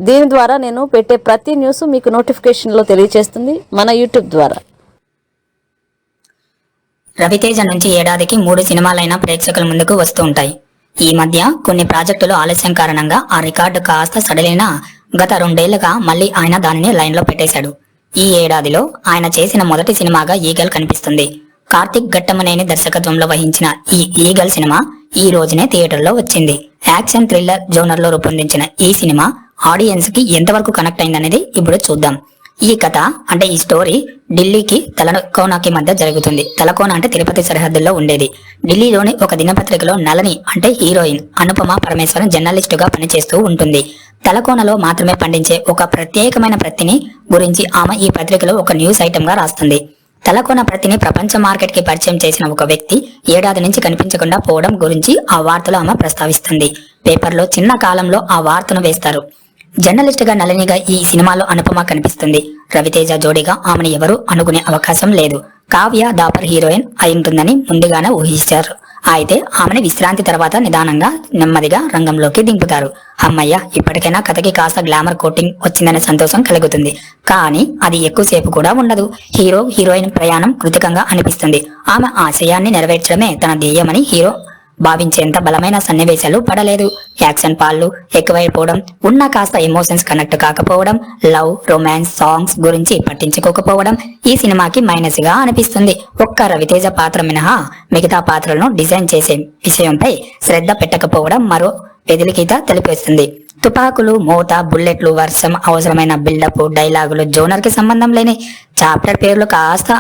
దీని ద్వారా నేను పెట్టే ప్రతి న్యూస్ మీకు నోటిఫికేషన్లో తెలియజేస్తుంది మన యూట్యూబ్ ద్వారా. రవితేజ నుంచి ఏడాదికి 3 సినిమాలైనా ప్రేక్షకుల ముందుకు వస్తూ ఉంటాయి. ఈ మధ్య కొన్ని ప్రాజెక్టులు ఆలస్యం కారణంగా ఆ రికార్డు కాస్త సడలినా గత 2 ఏళ్లుగా మళ్లీ ఆయన దానిని లైన్లో పెట్టేశాడు. ఈ ఏడాదిలో ఆయన చేసిన మొదటి సినిమాగా ఈగల్ కనిపిస్తుంది. కార్తిక్ ఘట్టమనేని దర్శకత్వంలో వహించిన ఈ ఈగల్ సినిమా ఈ రోజునే థియేటర్లో వచ్చింది. యాక్షన్ థ్రిల్లర్ జోనర్లో రూపొందించిన ఈ సినిమా ఆడియన్స్ కి ఎంతవరకు కనెక్ట్ అయిందనేది ఇప్పుడు చూద్దాం. ఈ కథ అంటే ఈ స్టోరీ ఢిల్లీకి తలకోనాకి మధ్య జరుగుతుంది. తలకోన అంటే తిరుపతి సరిహద్దుల్లో ఉండేది. ఢిల్లీలోని ఒక దినపత్రికలో నళని అంటే హీరోయిన్ అనుపమ పరమేశ్వరన్ జర్నలిస్టుగా పనిచేస్తూ ఉంటుంది. తలకోనలో మాత్రమే పండించే ఒక ప్రత్యేకమైన ప్రత్తిని గురించి ఆమె ఈ పత్రికలో ఒక న్యూస్ ఐటమ్ గా రాస్తుంది. తలకోన ప్రత్తిని ప్రపంచ మార్కెట్ కి పరిచయం చేసిన ఒక వ్యక్తి ఏడాది నుంచి కనిపించకుండా పోవడం గురించి ఆ వార్తలో ఆమె ప్రస్తావిస్తుంది. పేపర్లో చిన్న కాలంలో ఆ వార్తను వేస్తారు. జర్నలిస్ట్ గా నళినిగా ఈ సినిమాలో అనుపమ కనిపిస్తుంది. రవితేజ జోడీగా ఆమెను ఎవరూ అనుకునే అవకాశం లేదు. కావ్య దాపర్ హీరోయిన్ అయి ఉంటుందని ముందుగానే ఊహించారు. అయితే ఆమెను విశ్రాంతి తర్వాత నిదానంగా నెమ్మదిగా రంగంలోకి దింపుతారు. అమ్మయ్య, ఇప్పటికైనా కథకి కాస్త గ్లామర్ కోటింగ్ వచ్చిందనే సంతోషం కలుగుతుంది. కానీ అది ఎక్కువసేపు కూడా ఉండదు. హీరో హీరోయిన్ ప్రయాణం కృతికంగా అనిపిస్తుంది. ఆమె ఆశయాన్ని నెరవేర్చడమే తన ధ్యేయమని హీరో భావించేంత బలమైన సన్నివేశాలు పడలేదు. యాక్షన్ పాళ్ళు ఎక్కువైపోవడం, ఉన్న కాస్త ఎమోషన్స్ కనెక్ట్ కాకపోవడం, లవ్ రొమాన్స్ సాంగ్స్ గురించి పట్టించుకోకపోవడం ఈ సినిమాకి మైనస్ గా అనిపిస్తుంది. ఒక్క రవితేజ పాత్ర మినహా మిగతా పాత్రలను డిజైన్ చేసే విషయంపై శ్రద్ధ పెట్టకపోవడం మరో వెదిలికిత తెలిపేస్తుంది. తుపాకులు, మోత, బుల్లెట్లు, వర్షం, అవసరమైన బిల్డప్, డైలాగులు, జోనర్ కి సంబంధం లేని చాప్టర్ పేర్లు కాస్త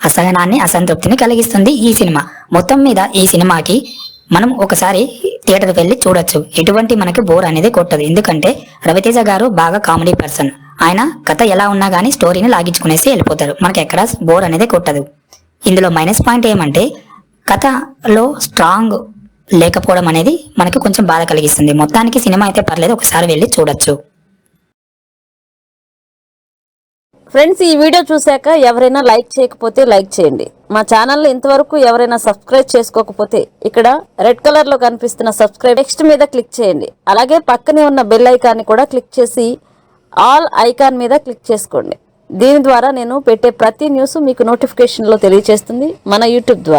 అసహనాన్ని అసంతృప్తిని కలిగిస్తుంది ఈ సినిమా. మొత్తం మీద ఈ సినిమాకి మనం ఒకసారి థియేటర్ వెళ్ళి చూడొచ్చు. ఎటువంటి మనకి బోర్ అనేది కొట్టదు. ఎందుకంటే రవితేజ గారు బాగా కామెడీ పర్సన్. ఆయన కథ ఎలా ఉన్నా గానీ స్టోరీని లాగించుకునేసి వెళ్ళిపోతారు. మనకి ఎక్కడ బోర్ అనేది కొట్టదు. ఇందులో మైనస్ పాయింట్ ఏమంటే కథలో స్ట్రాంగ్ లేకపోవడం అనేది మనకి కొంచెం బాధ కలిగిస్తుంది. మొత్తానికి సినిమా అయితే పర్లేదు, ఒకసారి వెళ్ళి చూడొచ్చు. ఫ్రెండ్స్, ఈ వీడియో చూశాక ఎవరైనా లైక్ చేయకపోతే లైక్ చేయండి. మా ఛానల్ని ఇంతవరకు ఎవరైనా సబ్స్క్రైబ్ చేసుకోకపోతే ఇక్కడ రెడ్ కలర్లో కనిపిస్తున్న సబ్స్క్రైబ్ టెక్స్ట్ మీద క్లిక్ చేయండి. అలాగే పక్కనే ఉన్న బెల్ ఐకాన్ని కూడా క్లిక్ చేసి ఆల్ ఐకాన్ మీద క్లిక్ చేసుకోండి. దీని ద్వారా నేను పెట్టే ప్రతి న్యూస్ మీకు నోటిఫికేషన్లో తెలియజేస్తుంది మన యూట్యూబ్ ద్వారా.